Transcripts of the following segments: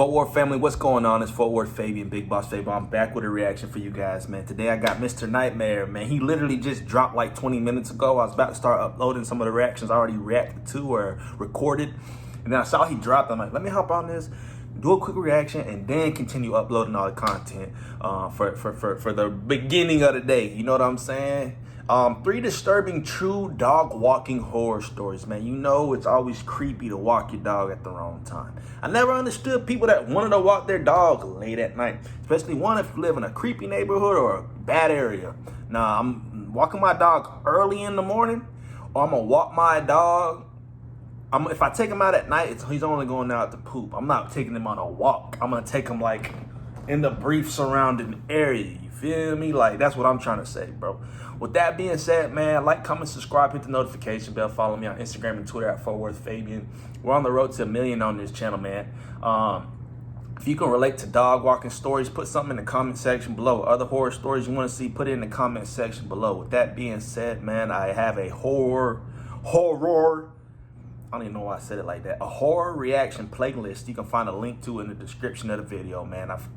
Fort Worth family, what's going on? It's Fort Worth Fabian, BigBossFabo. I'm back with a reaction for you guys, man. Today I got Mr. Nightmare, man. He literally just dropped like 20 minutes ago. I was about to start uploading some of the reactions I already reacted to or recorded. And then I saw he dropped. I'm like, let me hop on this, do a quick reaction, and then continue uploading all the content for the beginning of the day. You know what I'm saying? 3 disturbing true dog walking horror stories, man. You know it's always creepy to walk your dog at the wrong time. I never understood people that wanted to walk their dog late at night, especially one if you live in a creepy neighborhood or a bad area. Nah, I'm walking my dog early in the morning, or I'm gonna walk my dog. If I take him out at night, he's only going out to poop. I'm not taking him on a walk. I'm gonna take him like in the brief surrounding area. You feel me? Like, that's what I'm trying to say, bro. With that being said, man, like, comment, subscribe, hit the notification bell, follow me on Instagram and Twitter at FortWorthFabian. We're on the road to 1 million on this channel, man. If you can relate to dog walking stories, put something in the comment section below. Other horror stories you want to see, put it in the comment section below. With that being said, man, I have a horror, I don't even know why I said it like that, a horror reaction playlist you can find a link to in the description of the video, man. I've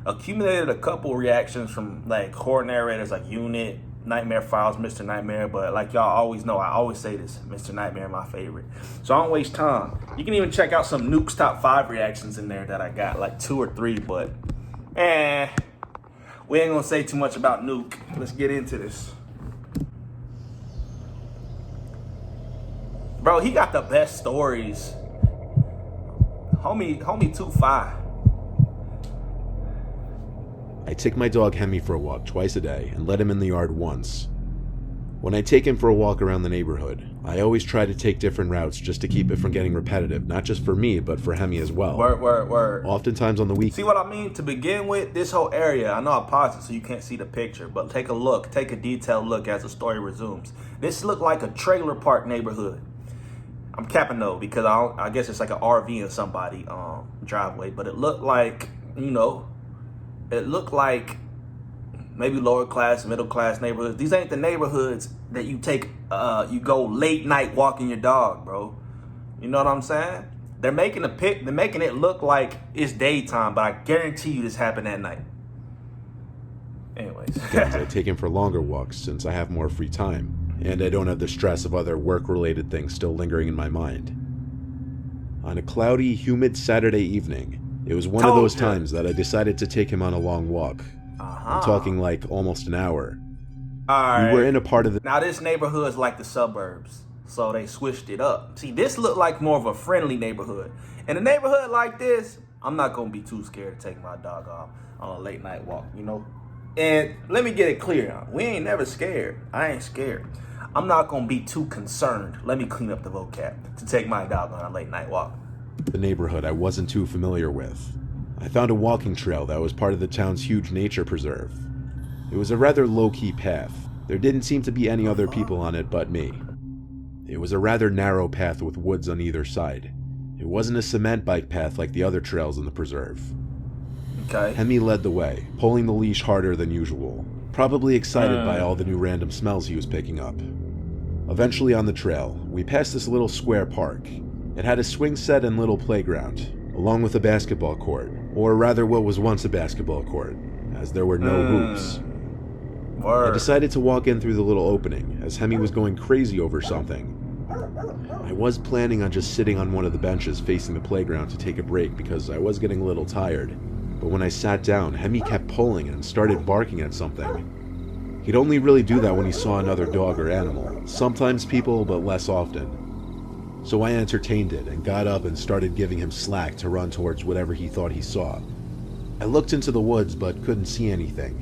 accumulated a couple reactions from like horror narrators like Unit, Nightmare Files, Mr. Nightmare, but like y'all always know, I always say this, Mr. Nightmare my favorite. So I don't waste time. You can even check out some Nuke's top 5 reactions in there that I got, like 2 or 3, but we ain't gonna say too much about Nuke. Let's get into this. Bro, he got the best stories. Homie 2-5. I take my dog Hemi for a walk twice a day and let him in the yard once. When I take him for a walk around the neighborhood, I always try to take different routes just to keep it from getting repetitive, not just for me, but for Hemi as well. Word. Oftentimes on the week. See what I mean? To begin with, this whole area, I know I paused it so you can't see the picture, but take a look, take a detailed look as the story resumes. This looked like a trailer park neighborhood. I'm capping though, because I guess it's like an RV in somebody's driveway, but it looked like, you know, it looked like maybe lower class, middle class neighborhoods. These ain't the neighborhoods that you take, you go late night walking your dog, bro. You know what I'm saying? They're making it look like it's daytime, but I guarantee you this happened at night. Anyways. I take him for longer walks since I have more free time, and I don't have the stress of other work-related things still lingering in my mind. On a cloudy, humid Saturday evening, it was one of those times that I decided to take him on a long walk. I'm talking like almost an hour. Alright. We were in a part of the... Now this neighborhood is like the suburbs, so they switched it up. See, this looked like more of a friendly neighborhood. In a neighborhood like this, I'm not going to be too scared to take my dog off on a late night walk, you know? And let me get it clear. We ain't never scared. I ain't scared. I'm not going to be too concerned. Let me clean up the vocab to take my dog on a late night walk. The neighborhood I wasn't too familiar with. I found a walking trail that was part of the town's huge nature preserve. It was a rather low-key path. There didn't seem to be any other people on it but me. It was a rather narrow path with woods on either side. It wasn't a cement bike path like the other trails in the preserve. Okay. Hemi led the way, pulling the leash harder than usual, probably excited by all the new random smells he was picking up. Eventually on the trail, we passed this little square park. It had a swing set and little playground, along with a basketball court, or rather what was once a basketball court, as there were no hoops. I decided to walk in through the little opening, as Hemi was going crazy over something. I was planning on just sitting on one of the benches facing the playground to take a break because I was getting a little tired, but when I sat down, Hemi kept pulling and started barking at something. He'd only really do that when he saw another dog or animal, sometimes people, but less often. So I entertained it and got up and started giving him slack to run towards whatever he thought he saw. I looked into the woods but couldn't see anything.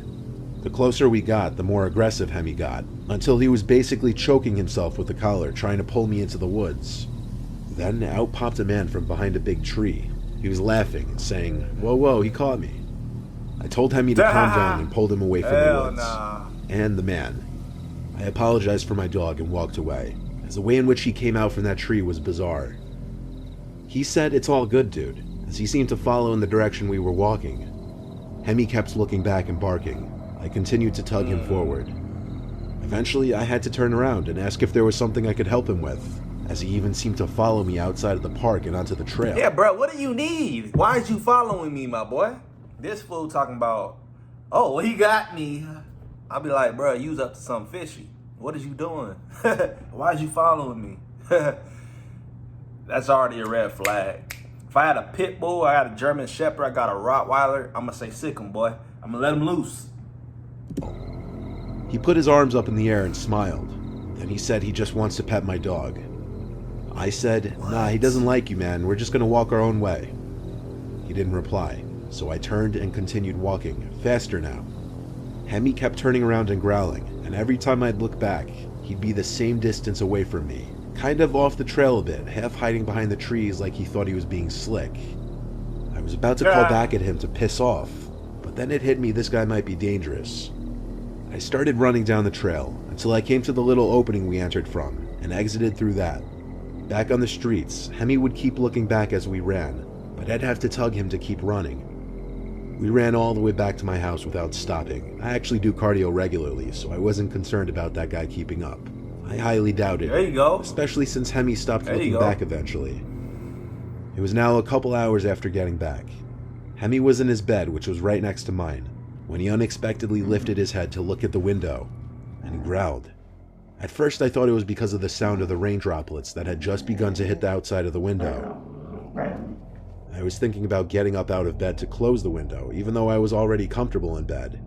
The closer we got, the more aggressive Hemi got, until he was basically choking himself with the collar trying to pull me into the woods. Then out popped a man from behind a big tree. He was laughing and saying, "Whoa, he caught me." I told Hemi to calm down and pulled him away from the woods. And the man. I apologized for my dog and walked away, as the way in which he came out from that tree was bizarre. He said, "It's all good, dude," as he seemed to follow in the direction we were walking. Hemi kept looking back and barking. I continued to tug him forward. Eventually, I had to turn around and ask if there was something I could help him with. as he even seemed to follow me outside of the park and onto the trail. Yeah, bro, what do you need? Why is you following me, my boy? This fool talking about, oh, well, he got me. I'll be like, bro, you was up to something fishy. What is you doing? Why is you following me? That's already a red flag. If I had a pit bull, I had a German Shepherd, I got a Rottweiler, I'm gonna say sick him, boy. I'm gonna let him loose. He put his arms up in the air and smiled. Then he said he just wants to pet my dog. I said, nah, he doesn't like you, man. We're just gonna walk our own way. He didn't reply, so I turned and continued walking, faster now. Hemi kept turning around and growling, and every time I'd look back, he'd be the same distance away from me, kind of off the trail a bit, half hiding behind the trees like he thought he was being slick. I was about to call back at him to piss off, but then it hit me this guy might be dangerous. I started running down the trail until I came to the little opening we entered from and exited through that. Back on the streets, Hemi would keep looking back as we ran, but I'd have to tug him to keep running. We ran all the way back to my house without stopping. I actually do cardio regularly, so I wasn't concerned about that guy keeping up. I highly doubted There you go. especially since Hemi stopped looking back eventually. It was now a couple hours after getting back. Hemi was in his bed, which was right next to mine, when he unexpectedly lifted his head to look at the window, and growled. At first I thought it was because of the sound of the rain droplets that had just begun to hit the outside of the window. I was thinking about getting up out of bed to close the window, even though I was already comfortable in bed.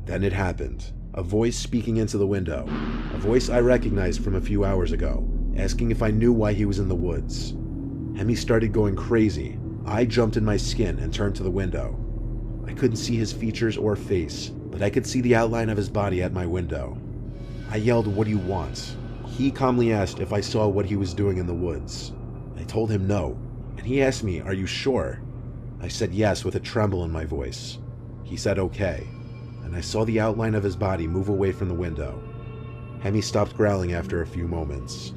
Then it happened. A voice speaking into the window. A voice I recognized from a few hours ago, asking if I knew why he was in the woods. Hemi started going crazy. I jumped in my skin and turned to the window. I couldn't see his features or face, but I could see the outline of his body at my window. I yelled, "What do you want?" He calmly asked if I saw what he was doing in the woods. I told him no, and he asked me, "Are you sure?" I said yes with a tremble in my voice. He said okay, and I saw the outline of his body move away from the window. Hemi stopped growling after a few moments.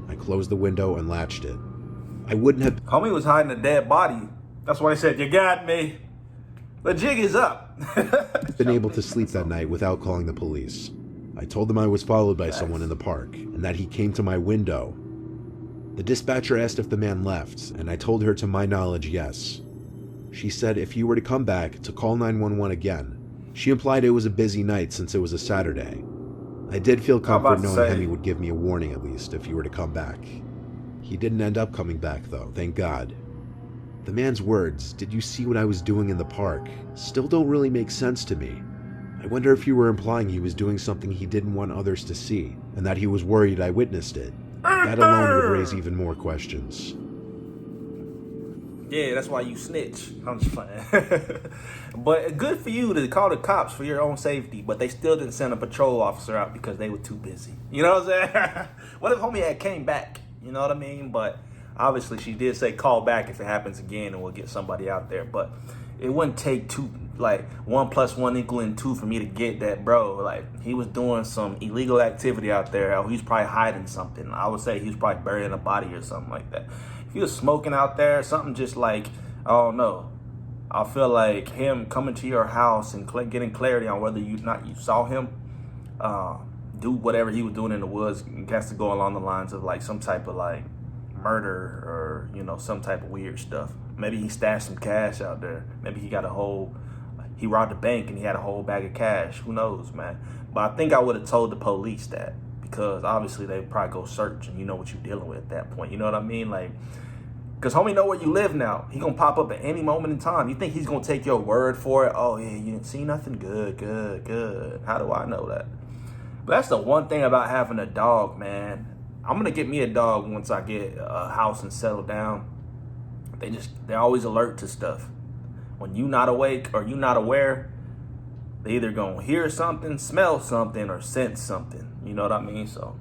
I closed the window and latched it. I wouldn't have Homie was hiding a dead body. That's why he said, you got me. The jig is up. been able to sleep that night without calling the police. I told them I was followed by someone in the park, and that he came to my window. The dispatcher asked if the man left, and I told her to my knowledge, yes. She said if he were to come back, to call 911 again. She implied it was a busy night since it was a Saturday. I did feel comfort knowing Hemi would give me a warning at least if he were to come back. He didn't end up coming back though, thank God. The man's words, "Did you see what I was doing in the park?" still don't really make sense to me. I wonder if you were implying he was doing something he didn't want others to see, and that he was worried I witnessed it. That alone would raise even more questions. Yeah, that's why you snitch. I'm just playing. But good for you to call the cops for your own safety, but they still didn't send a patrol officer out because they were too busy. You know what I'm saying? What if homie had came back? You know what I mean? But obviously she did say call back if it happens again and we'll get somebody out there. But it wouldn't take two, like 1 + 1 = 2 for me to get that, bro. Like he was doing some illegal activity out there. Or he's probably hiding something. I would say he was probably burying a body or something like that. If he was smoking out there, something just like, I don't know. I feel like him coming to your house and getting clarity on whether you saw him do whatever he was doing in the woods has to go along the lines of like some type of like murder or, you know, some type of weird stuff. Maybe he stashed some cash out there. Maybe he he robbed a bank and he had a whole bag of cash. Who knows, man? But I think I would have told the police that, because obviously they'd probably go search and you know what you're dealing with at that point. You know what I mean? Like, because homie know where you live now. He gonna pop up at any moment in time. You think he's gonna take your word for it? Oh yeah, you didn't see nothing? Good. How do I know that? But that's the one thing about having a dog, man. I'm gonna get me a dog once I get a house and settle down. They're always alert to stuff. When you not awake or you not aware, they either gonna hear something, smell something, or sense something. You know what I mean? So.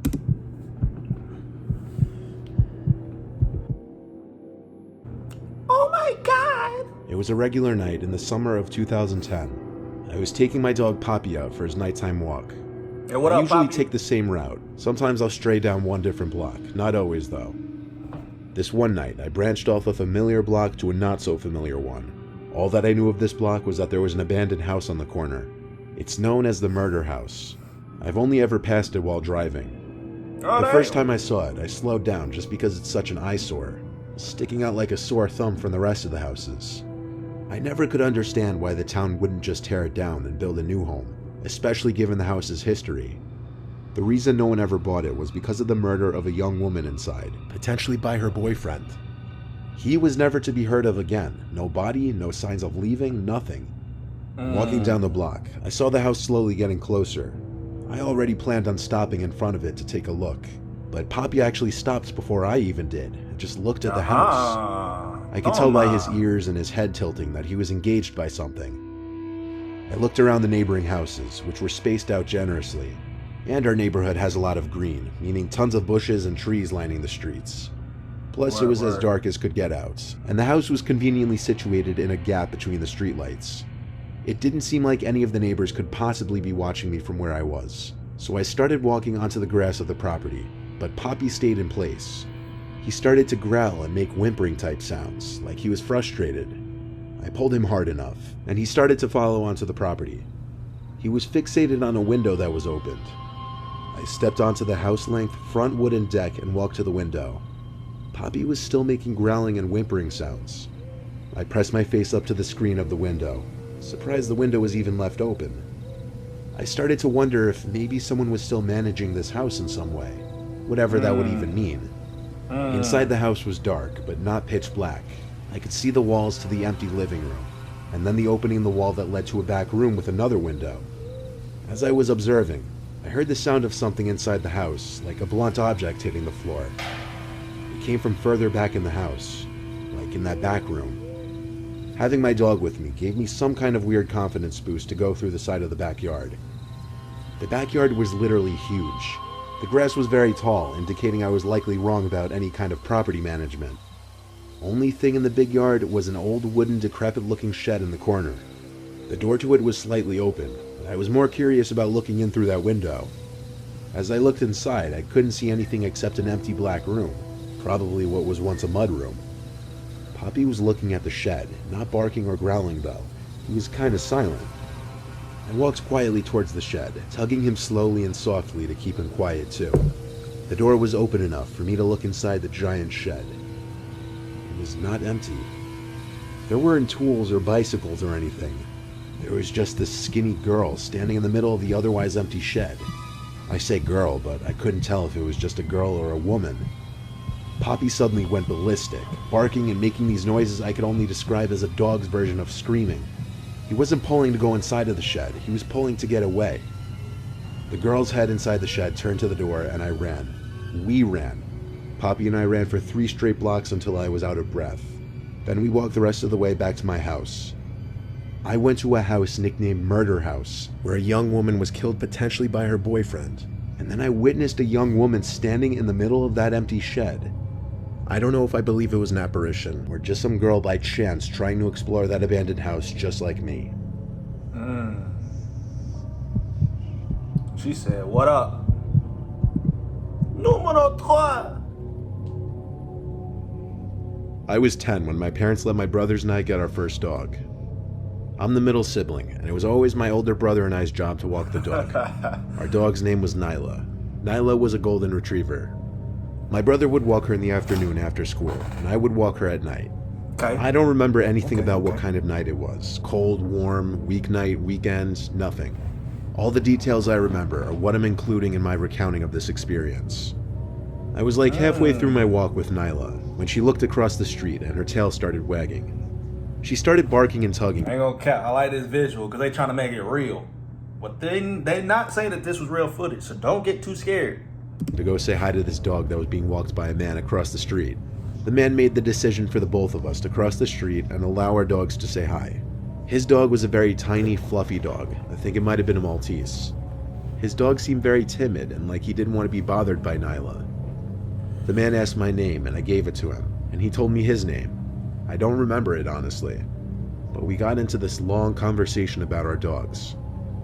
Oh my God! It was a regular night in the summer of 2010. I was taking my dog Poppy out for his nighttime walk. Hey, what I up, usually Poppy? take the same route. Sometimes I'll stray down one different block. Not always, though. This one night, I branched off a familiar block to a not-so-familiar one. All that I knew of this block was that there was an abandoned house on the corner. It's known as the Murder House. I've only ever passed it while driving. Oh, The first time I saw it, I slowed down just because it's such an eyesore, sticking out like a sore thumb from the rest of the houses. I never could understand why the town wouldn't just tear it down and build a new home, especially given the house's history. The reason no one ever bought it was because of the murder of a young woman inside, potentially by her boyfriend. He was never to be heard of again. No body, no signs of leaving, nothing. Walking down the block, I saw the house slowly getting closer. I already planned on stopping in front of it to take a look, but Poppy actually stopped before I even did and just looked at the house. I could tell by his ears and his head tilting that he was engaged by something. I looked around the neighboring houses, which were spaced out generously, and our neighborhood has a lot of green, meaning tons of bushes and trees lining the streets. Plus, it was as dark as could get out, and the house was conveniently situated in a gap between the streetlights. It didn't seem like any of the neighbors could possibly be watching me from where I was, so I started walking onto the grass of the property, but Poppy stayed in place. He started to growl and make whimpering type sounds, like he was frustrated. I pulled him hard enough, and he started to follow onto the property. He was fixated on a window that was opened. I stepped onto the house-length front wooden deck and walked to the window. Poppy was still making growling and whimpering sounds. I pressed my face up to the screen of the window, surprised the window was even left open. I started to wonder if maybe someone was still managing this house in some way, whatever that would even mean. Inside the house was dark, but not pitch black. I could see the walls to the empty living room, and then the opening in the wall that led to a back room with another window. As I was observing, I heard the sound of something inside the house, like a blunt object hitting the floor. It came from further back in the house, like in that back room. Having my dog with me gave me some kind of weird confidence boost to go through the side of the backyard. The backyard was literally huge. The grass was very tall, indicating I was likely wrong about any kind of property management. Only thing in the big yard was an old wooden decrepit-looking shed in the corner. The door to it was slightly open, but I was more curious about looking in through that window. As I looked inside, I couldn't see anything except an empty black room, probably what was once a mud room. Poppy was looking at the shed, not barking or growling though. He was kinda silent. I walked quietly towards the shed, tugging him slowly and softly to keep him quiet too. The door was open enough for me to look inside the giant shed. It was not empty. There weren't tools or bicycles or anything. There was just this skinny girl standing in the middle of the otherwise empty shed. I say girl, but I couldn't tell if it was just a girl or a woman. Poppy suddenly went ballistic, barking and making these noises I could only describe as a dog's version of screaming. He wasn't pulling to go inside of the shed, he was pulling to get away. The girl's head inside the shed turned to the door and I ran. We ran. Poppy and I ran for 3 straight blocks until I was out of breath. Then we walked the rest of the way back to my house. I went to a house nicknamed Murder House, where a young woman was killed potentially by her boyfriend. And then I witnessed a young woman standing in the middle of that empty shed. I don't know if I believe it was an apparition, or just some girl by chance trying to explore that abandoned house just like me. She said, "What up?" Numero 3. I was 10 when my parents let my brothers and I get our first dog. I'm the middle sibling, and it was always my older brother and I's job to walk the dog. Our dog's name was Nyla. Nyla was a golden retriever. My brother would walk her in the afternoon after school, and I would walk her at night. Okay. I don't remember anything about what kind of night it was. Cold, warm, weeknight, weekends, nothing. All the details I remember are what I'm including in my recounting of this experience. I was like halfway through my walk with Nyla when she looked across the street and her tail started wagging. She started barking and tugging. I ain't gonna cap. I like this visual because they trying to make it real. But they not saying that this was real footage, so don't get too scared. To go say hi to this dog that was being walked by a man across the street. The man made the decision for the both of us to cross the street and allow our dogs to say hi. His dog was a very tiny, fluffy dog. I think it might have been a Maltese. His dog seemed very timid and like he didn't want to be bothered by Nyla. The man asked my name and I gave it to him, and he told me his name. I don't remember it, honestly. But we got into this long conversation about our dogs.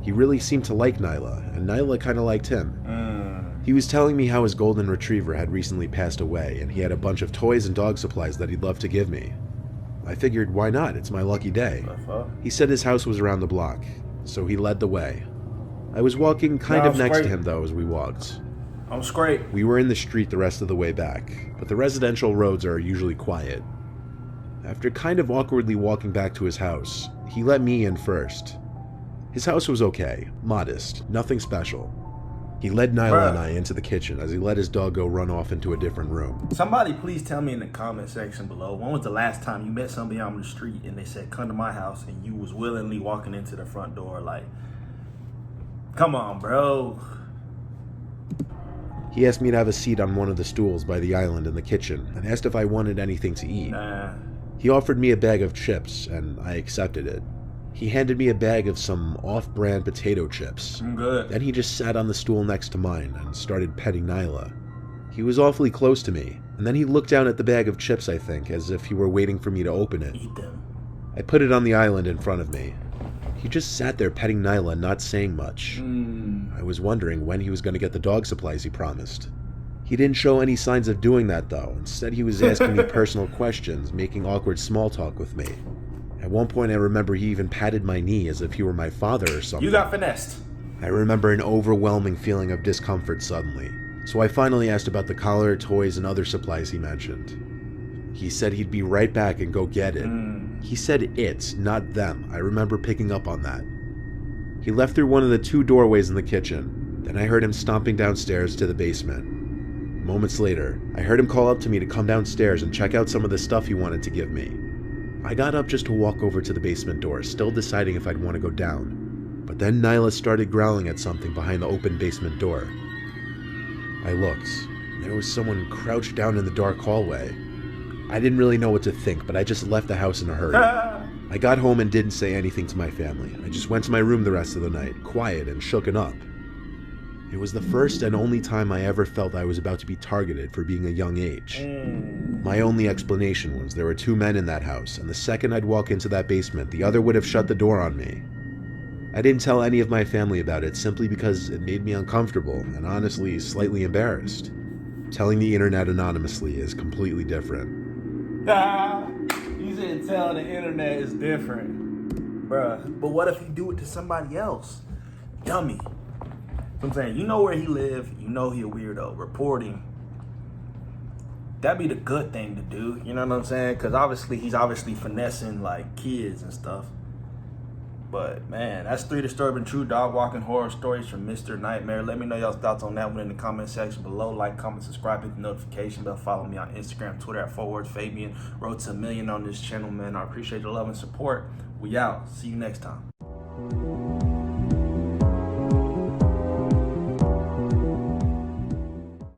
He really seemed to like Nyla, and Nyla kind of liked him. He was telling me how his golden retriever had recently passed away, and he had a bunch of toys and dog supplies that he'd love to give me. I figured, why not? It's my lucky day. He said his house was around the block, so he led the way. I was walking kind of next to him, though, as we walked. I'm straight. We were in the street the rest of the way back, but the residential roads are usually quiet. After kind of awkwardly walking back to his house, he let me in first. His house was okay, modest, nothing special. He led Nyla and I into the kitchen as he let his dog go run off into a different room. Somebody please tell me in the comment section below, when was the last time you met somebody on the street and they said, come to my house, and you was willingly walking into the front door? Like, come on, bro. He asked me to have a seat on one of the stools by the island in the kitchen and asked if I wanted anything to eat. Nah. He offered me a bag of chips and I accepted it. He handed me a bag of some off-brand potato chips. I'm good. Then he just sat on the stool next to mine and started petting Nyla. He was awfully close to me, and then he looked down at the bag of chips, I think, as if he were waiting for me to open it. Eat them. I put it on the island in front of me. He just sat there petting Nyla, not saying much. I was wondering when he was going to get the dog supplies he promised. He didn't show any signs of doing that, though. Instead, he was asking me personal questions, making awkward small talk with me. At one point, I remember he even patted my knee as if he were my father or something. You got finessed. I remember an overwhelming feeling of discomfort suddenly, so I finally asked about the collar, toys, and other supplies he mentioned. He said he'd be right back and go get it. He said it, not them. I remember picking up on that. He left through one of the 2 doorways in the kitchen. Then I heard him stomping downstairs to the basement. Moments later, I heard him call up to me to come downstairs and check out some of the stuff he wanted to give me. I got up just to walk over to the basement door, still deciding if I'd want to go down. But then Nyla started growling at something behind the open basement door. I looked. There was someone crouched down in the dark hallway. I didn't really know what to think, but I just left the house in a hurry. I got home and didn't say anything to my family. I just went to my room the rest of the night, quiet and shooken up. It was the first and only time I ever felt I was about to be targeted for being a young age. My only explanation was there were 2 men in that house, and the second I'd walk into that basement, the other would have shut the door on me. I didn't tell any of my family about it simply because it made me uncomfortable and honestly slightly embarrassed. Telling the internet anonymously is completely different. You said telling the internet is different. Bruh, but what if you do it to somebody else? Dummy. I'm saying, you know where he live, you know he a weirdo. Reporting, that'd be the good thing to do, you know what I'm saying? Because obviously, he's obviously finessing, like, kids and stuff. But, man, that's 3 disturbing true dog walking horror stories from Mr. Nightmare. Let me know y'all's thoughts on that one in the comment section below. Like, comment, subscribe, hit the notification bell. Follow me on Instagram, Twitter at @Fabian. Road to 1 million on this channel, man. I appreciate the love and support. We out. See you next time.